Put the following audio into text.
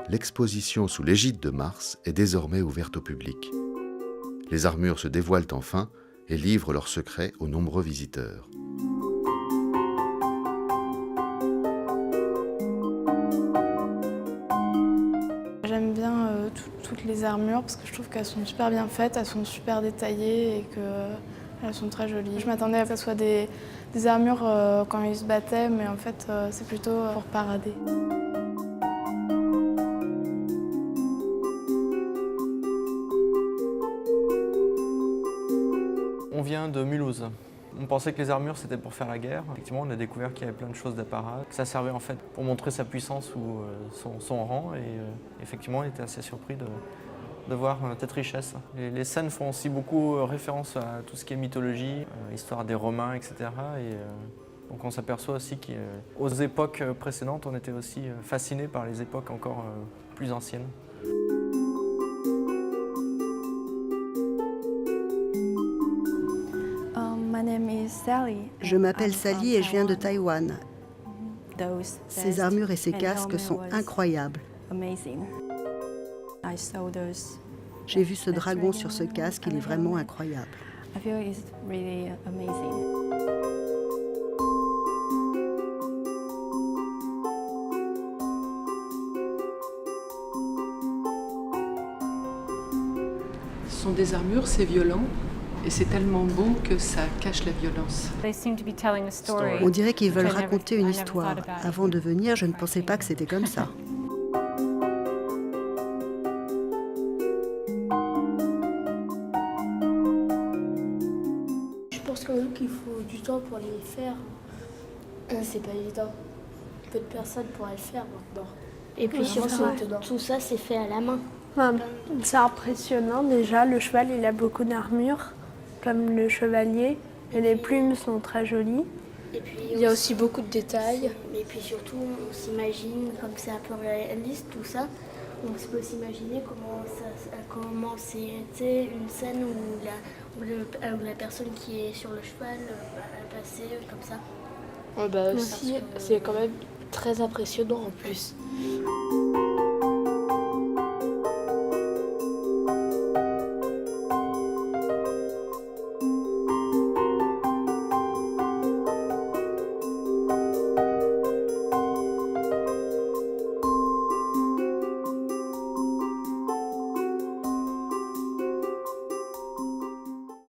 l'exposition sous l'égide de Mars est désormais ouverte au public. Les armures se dévoilent enfin et livrent leurs secrets aux nombreux visiteurs. J'aime bien toutes les armures parce que je trouve qu'elles sont super bien faites, elles sont super détaillées et qu'elles sont très jolies. Je m'attendais à ce que ce soit des armures quand ils se battaient, mais en fait c'est plutôt pour parader. On vient de Mulhouse. On pensait que les armures c'était pour faire la guerre. Effectivement, on a découvert qu'il y avait plein de choses d'apparat. Ça servait en fait pour montrer sa puissance ou son rang. Et effectivement, on était assez surpris de voir cette richesse. Et les scènes font aussi beaucoup référence à tout ce qui est mythologie, histoire des Romains, etc. Donc on s'aperçoit aussi qu'aux époques précédentes, on était aussi fascinés par les époques encore plus anciennes. Je m'appelle Sally et je viens de Taïwan. Ces armures et ces casques sont incroyables. J'ai vu ce dragon sur ce casque, il est vraiment incroyable. Ce sont des armures, c'est violent. Et c'est tellement beau que ça cache la violence. On dirait qu'ils veulent raconter une histoire. Avant de venir, je ne pensais pas que c'était comme ça. Je pense quand même qu'il faut du temps pour les faire. C'est pas évident. Peu de personnes pourraient le faire maintenant. Et puis surtout, tout ça c'est fait à la main. C'est impressionnant déjà, le cheval il a beaucoup d'armure, comme le chevalier, et les plumes sont très jolies. Et puis, il y a aussi beaucoup de détails. Et puis surtout, on s'imagine, comme c'est un peu réaliste tout ça, on peut s'imaginer comment c'est une scène où la personne qui est sur le cheval va passer comme ça. Aussi, c'est quand même très impressionnant en plus.